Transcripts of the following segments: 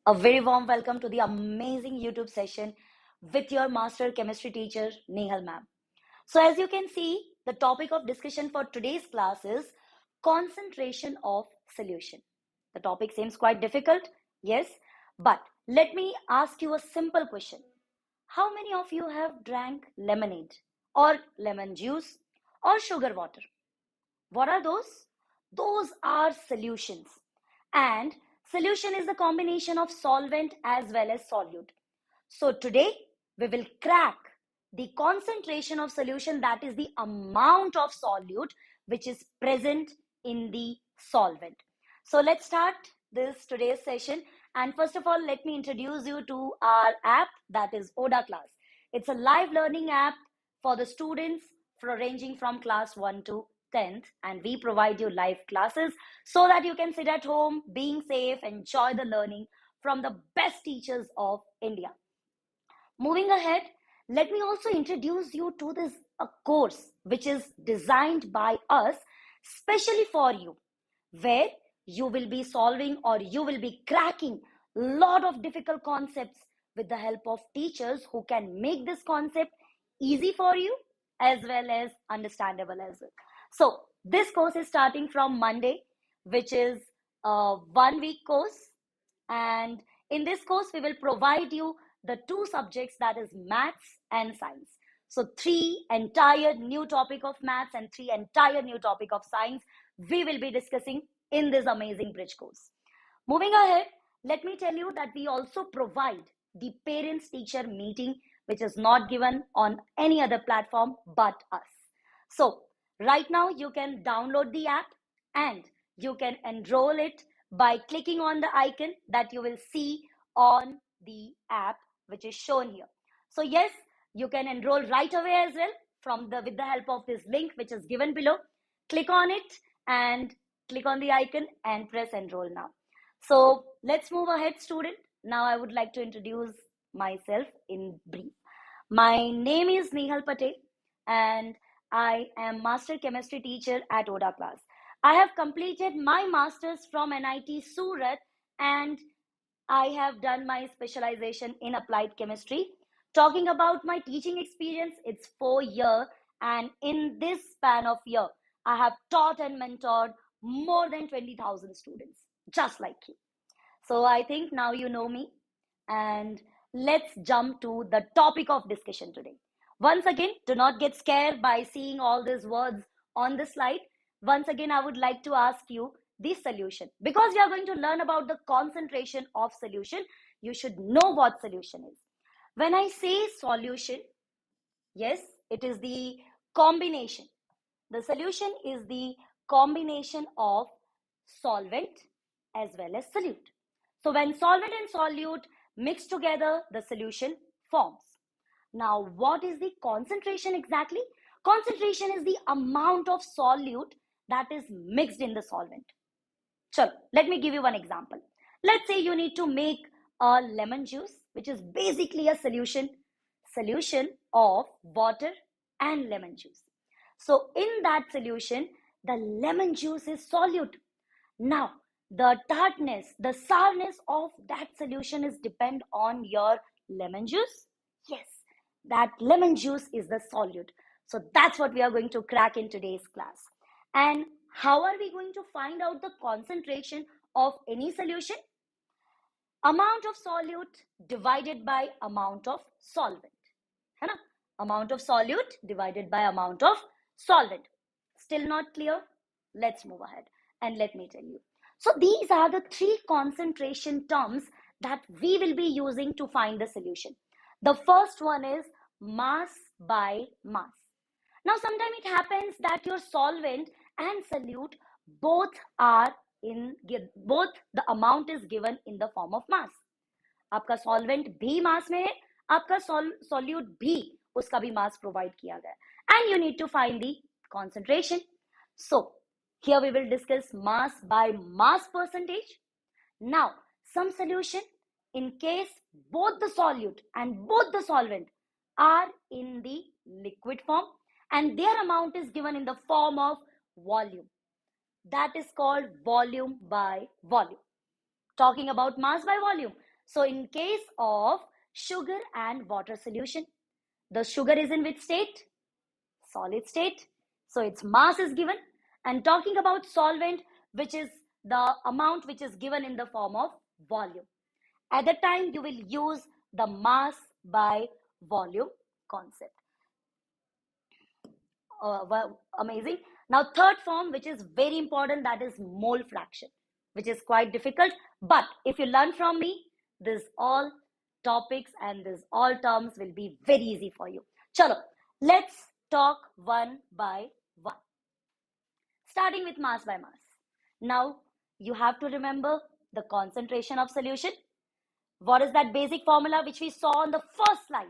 A very warm welcome to the amazing YouTube session with your master chemistry teacher, Nehal ma'am. So as you can see, the topic of discussion for today's class is concentration of solution. The topic seems quite difficult, yes, but let me ask you a simple question. How many of you have drank lemonade or lemon juice or sugar water? What are those? Those are solutions. And solution is the combination of solvent as well as solute. So today we will crack the concentration of solution, that is the amount of solute which is present in the solvent. So let's start this today's session. And first of all, let me introduce you to our app, that is ODA Class. It's a live learning app for the students ranging from class 1 to 10th, and we provide you live classes so that you can sit at home, being safe, enjoy the learning from the best teachers of India. Moving ahead, let me also introduce you to this course which is designed by us specially for you, where you will be solving or you will be cracking a lot of difficult concepts with the help of teachers who can make this concept easy for you as well as understandable as well. So this course is starting from Monday, which is a 1 week course. And in this course, we will provide you the two subjects, that is maths and science. So 3 entire new topic of maths and 3 entire new topic of science we will be discussing in this amazing bridge course. Moving ahead, let me tell you that we also provide the parents teacher meeting, which is not given on any other platform but us. So right now you can download the app and you can enroll it by clicking on the icon that you will see on the app, which is shown here. So yes, you can enroll right away as well with the help of this link which is given below. Click on it and click on the icon and press enroll now. So let's move ahead, student. Now I would like to introduce myself in brief. My name is Nehal Patel and I am master chemistry teacher at ODA Class. I have completed my master's from NIT Surat and I have done my specialization in applied chemistry. Talking about my teaching experience, it's 4 years, and in this span of year, I have taught and mentored more than 20,000 students, just like you. So I think now you know me, and let's jump to the topic of discussion today. Once again, do not get scared by seeing all these words on the slide. Once again, I would like to ask you the solution. Because we are going to learn about the concentration of solution, you should know what solution is. When I say solution, yes, it is the combination. The solution is the combination of solvent as well as solute. So when solvent and solute mix together, the solution forms. Now, what is the concentration exactly? Concentration is the amount of solute that is mixed in the solvent. So let me give you one example. Let's say you need to make a lemon juice, which is basically a solution of water and lemon juice. So in that solution, the lemon juice is solute. Now, the tartness, the sourness of that solution is depend on your lemon juice. Yes, that lemon juice is the solute. So that's what we are going to crack in today's class. And how are we going to find out the concentration of any solution? Amount of solute divided by amount of solvent. है ना? Amount of solute divided by amount of solvent. Still not clear? Let's move ahead and let me tell you. So these are the 3 concentration terms that we will be using to find the solution. The first one is mass by mass. Now sometimes it happens that your solvent and solute both the amount is given in the form of mass. आपका solvent भी mass में है, आपका solute भी उसका भी mass provide किया गया, and you need to find the concentration. So here we will discuss mass by mass percentage. Now some solution, in case both the solute and both the solvent are in the liquid form and their amount is given in the form of volume, that is called volume by volume. Talking about mass by volume, So in case of sugar and water solution, the sugar is in which state? Solid state. So its mass is given. And talking about solvent, which is the amount which is given in the form of volume. At the time, you will use the mass by volume concept. Amazing. Now, third form, which is very important, that is mole fraction, which is quite difficult. But if you learn from me, this all topics and this all terms will be very easy for you. Chalo, let's talk one by one. Starting with mass by mass. Now, you have to remember the concentration of solution. What is that basic formula which we saw on the first slide?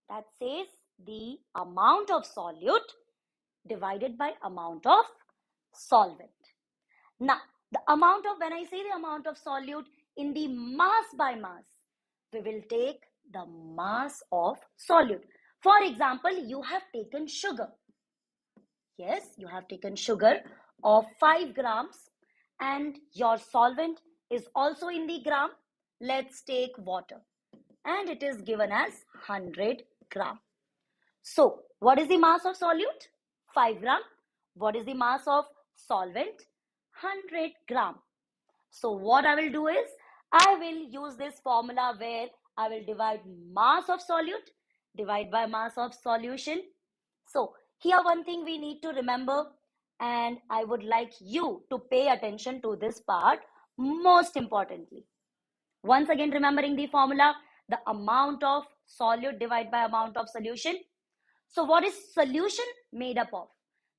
That says the amount of solute divided by amount of solvent. Now, the amount of, when I say the amount of solute in the mass by mass, we will take the mass of solute. For example, you have taken sugar. Yes, you have taken sugar of 5 grams and your solvent is also in the gram. Let's take water and it is given as 100 gram. So, what is the mass of solute? 5 gram. What is the mass of solvent? 100 gram. So, what I will do is, I will use this formula where I will divide mass of solute, divide by mass of solution. So, here one thing we need to remember, and I would like you to pay attention to this part most importantly. Once again, remembering the formula, the amount of solute divided by amount of solution. So what is solution made up of?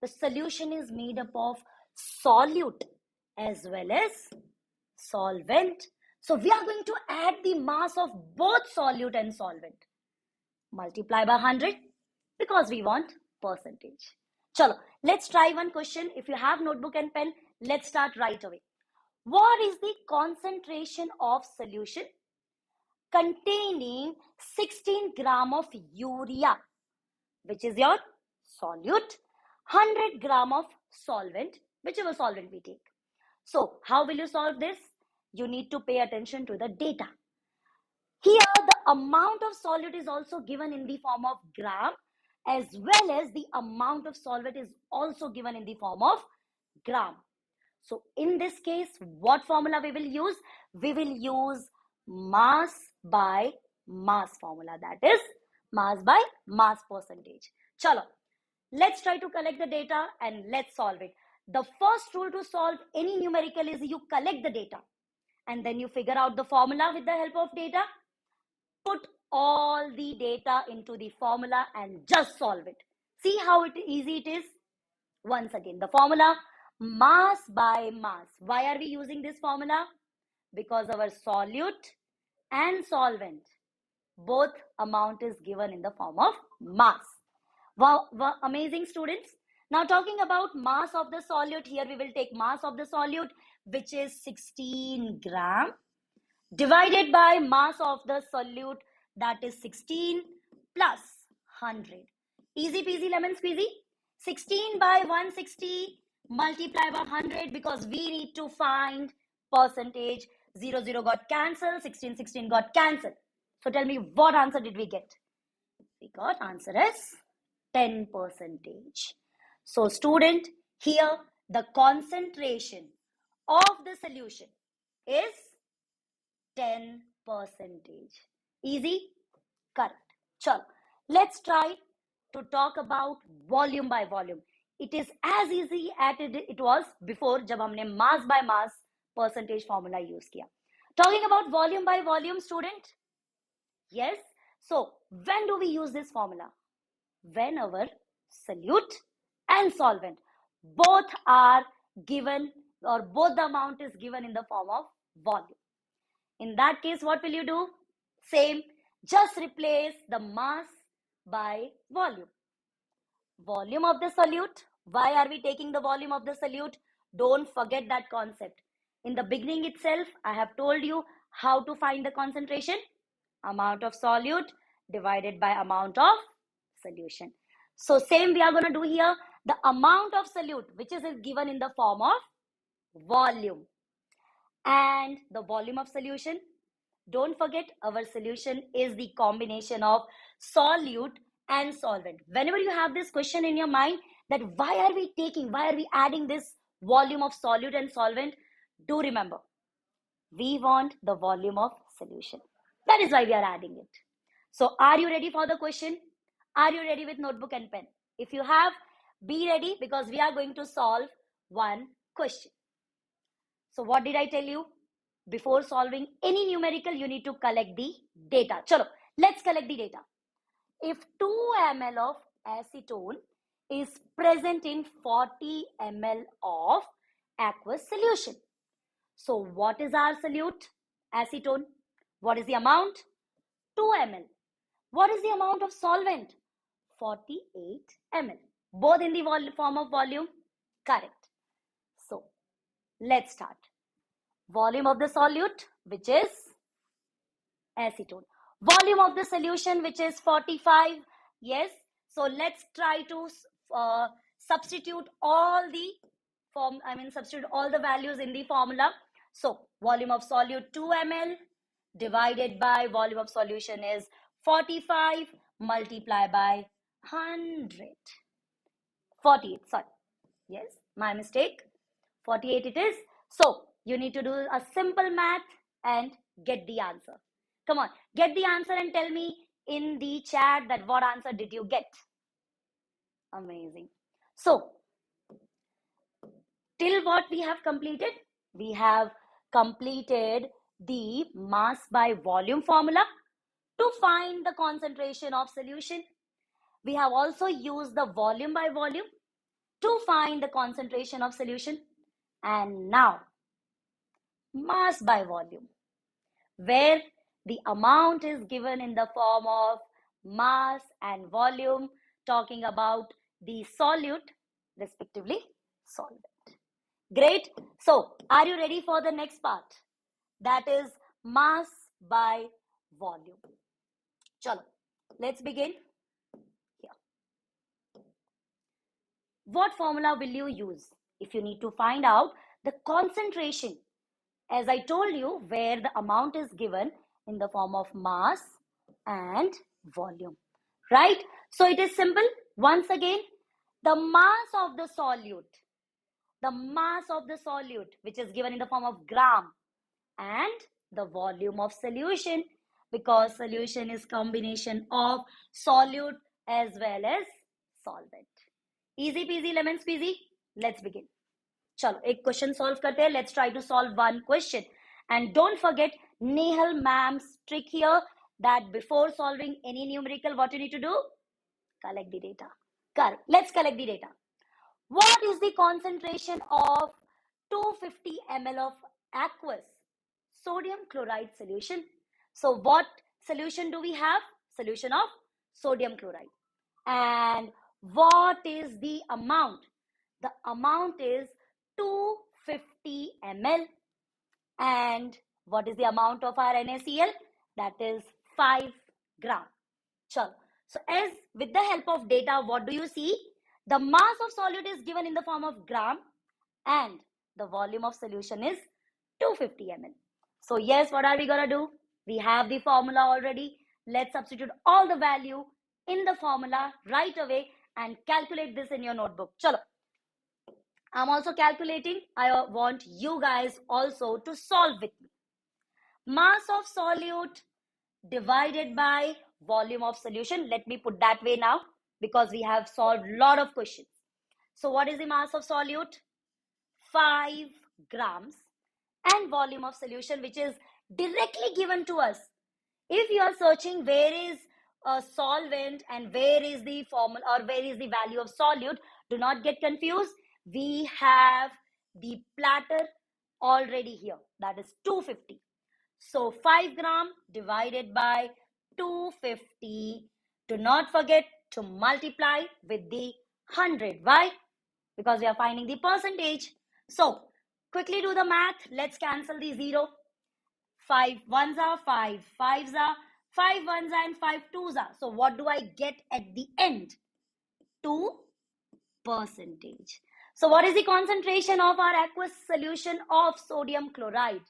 The solution is made up of solute as well as solvent. So we are going to add the mass of both solute and solvent. Multiply by 100 because we want percentage. Chalo, let's try one question. If you have notebook and pen, let's start right away. What is the concentration of solution containing 16 gram of urea, which is your solute, 100 gram of solvent, whichever solvent we take? So, how will you solve this? You need to pay attention to the data. Here, the amount of solute is also given in the form of gram, as well as the amount of solvent is also given in the form of gram. So in this case, what formula we will use? We will use mass by mass formula, that is mass by mass percentage. Chalo, let's try to collect the data and let's solve it. The first rule to solve any numerical is you collect the data and then you figure out the formula with the help of data. Put all the data into the formula and just solve it. See how easy it is? Once again, the formula, mass by mass. Why are we using this formula? Because our solute and solvent, both amount is given in the form of mass. Wow, amazing students. Now talking about mass of the solute, here we will take mass of the solute, which is 16 gram, divided by mass of the solute, that is 16 plus 100. Easy peasy lemon squeezy. 16 by 160 multiply by 100 because we need to find percentage. 0 got cancelled, 16 got cancelled. So tell me, what answer did we get? We got answer as 10%. So student, here the concentration of the solution is 10%. Easy? Correct. Chalo, let's try to talk about volume by volume. It is as easy as it was before जब हमने mass by mass percentage formula use किया. Talking about volume by volume, student. Yes. So when do we use this formula? When our solute and solvent both are given, or both the amount is given in the form of volume. In that case, what will you do? Same, just replace the mass by volume. Volume of the solute. Why are we taking the volume of the solute? Don't forget that concept. In the beginning itself, I have told you how to find the concentration. Amount of solute divided by amount of solution. So same we are going to do here. The amount of solute, which is given in the form of volume, and the volume of solution, Don't forget, our solution is the combination of solute and solvent. Whenever you have this question in your mind that why are we adding this volume of solute and solvent, do remember, we want the volume of solution. That is why we are adding it. So are you ready for the question? Are you ready with notebook and pen? If you have, be ready, because we are going to solve one question. So what did I tell you? Before solving any numerical, you need to collect the data. Chalo, let's collect the data. If 2 ml of acetone is present in 40 ml of aqueous solution, so what is our solute? Acetone. What is the amount? 2 ml. What is the amount of solvent? 48 ml. Both in the form of volume? Correct. So, let's start. Volume of the solute, which is acetone. Volume of the solution, which is 45. Yes. So, let's try to substitute all the substitute all the values in the formula. So, volume of solute 2 ml divided by volume of solution is 45 multiplied by 100. 48, sorry. Yes, my mistake. 48 it is. So, you need to do a simple math and get the answer. Come on, get the answer and tell me in the chat that what answer did you get. Amazing. So, till what we have completed? We have completed the mass by volume formula to find the concentration of solution. We have also used the volume by volume to find the concentration of solution. And now, mass by volume, where the amount is given in the form of mass and volume, talking about the solute, respectively, solvent. Great. So, are you ready for the next part? That is mass by volume. Chalo, let's begin. Here. What formula will you use if you need to find out the concentration? As I told you, where the amount is given in the form of mass and volume, right? So it is simple. Once again, the mass of the solute, which is given in the form of gram, and the volume of solution, because solution is combination of solute as well as solvent. Easy peasy lemon squeezy. Let's begin. चलो एक question solve करते हैं. Let's try to solve one question. And don't forget Nehal ma'am's trick here, that before solving any numerical, what you need to do? Collect the data. Correct. Let's collect the data. What is the concentration of 250 ml of aqueous sodium chloride solution? So what solution do we have? Solution of sodium chloride. And what is the amount? The amount is 250 ml. And what is the amount of our NaCl? That is 5 gram. Chalo. So as with the help of data, what do you see? The mass of solute is given in the form of gram and the volume of solution is 250 ml. So yes, what are we going to do? We have the formula already. Let's substitute all the value in the formula right away and calculate this in your notebook. Chalo. I'm also calculating. I want you guys also to solve with me. Mass of solute divided by volume of solution. Let me put that way now, because we have solved a lot of questions. So what is the mass of solute? 5 grams. And volume of solution, which is directly given to us. If you are searching where is a solvent and where is the formula or where is the value of solute, do not get confused. We have the platter already here. That is 250. So 5 gram divided by 250. Do not forget to multiply with the 100. Why? Because we are finding the percentage. So quickly do the math. Let's cancel the 0. 5 ones are 5 fives are 5 ones are and 5 twos are. So what do I get at the end? 2%. So what is the concentration of our aqueous solution of sodium chloride?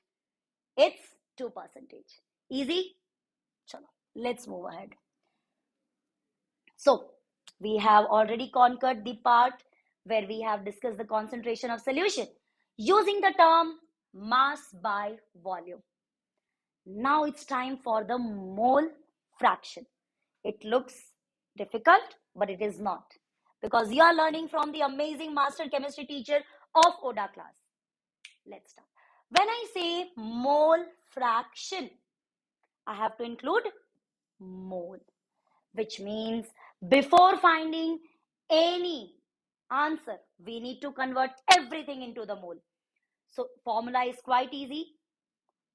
It's 2%. Easy? Chalo, let's move ahead. So, we have already conquered the part where we have discussed the concentration of solution using the term mass by volume. Now it's time for the mole fraction. It looks difficult, but it is not, because you are learning from the amazing master chemistry teacher of ODA class. Let's start. When I say mole fraction, I have to include mole, which means before finding any answer, we need to convert everything into the mole. So formula is quite easy.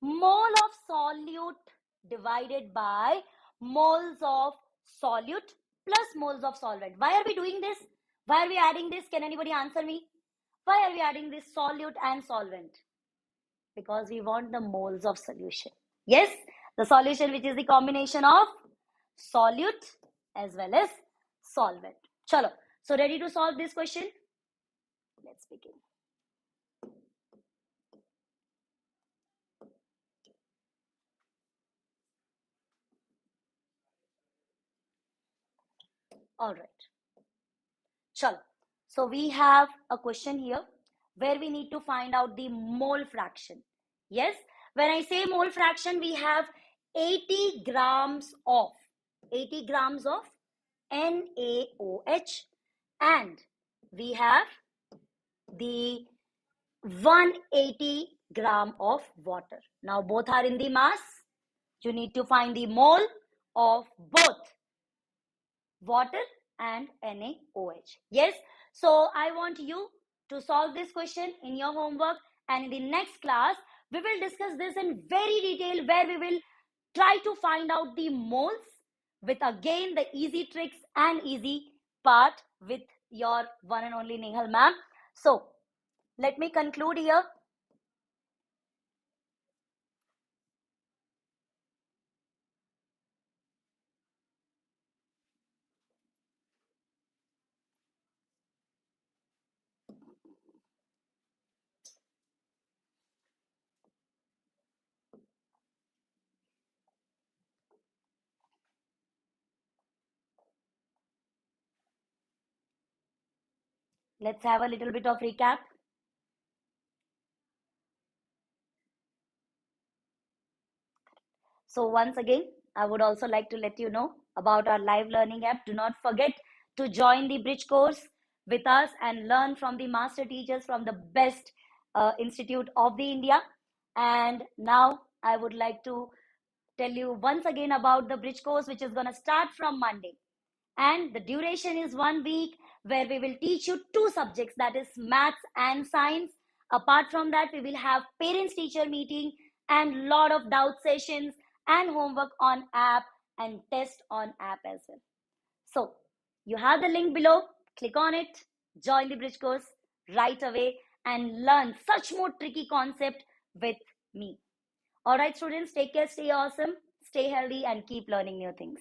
Mole of solute divided by moles of solute plus moles of solvent. Why are we doing this? Why are we adding this? Can anybody answer me? Why are we adding this solute and solvent? Because we want the moles of solution. Yes, the solution which is the combination of solute as well as solvent. Chalo. So ready to solve this question? Let's begin. All right. Chalo. So we have a question here where we need to find out the mole fraction. Yes, when I say mole fraction, we have 80 grams of NaOH, and we have the 180 gram of water. Now both are in the mass. You need to find the mole of both water and NaOH. Yes, so I want you to solve this question in your homework, and in the next class we will discuss this in very detail, where we will try to find out the moles with again the easy tricks and easy part with your one and only Nehal ma'am. So let me conclude here. Let's have a little bit of recap. So once again, I would also like to let you know about our live learning app. Do not forget to join the bridge course with us and learn from the master teachers from the best institute of the India. And now I would like to tell you once again about the bridge course, which is going to start from Monday. And the duration is 1 week, where we will teach you 2 subjects, that is maths and science. Apart from that, we will have parents teacher meeting and lot of doubt sessions and homework on app and test on app as well. So you have the link below, click on it, join the bridge course right away and learn such more tricky concept with me. All right, students, take care, stay awesome, stay healthy, and keep learning new things.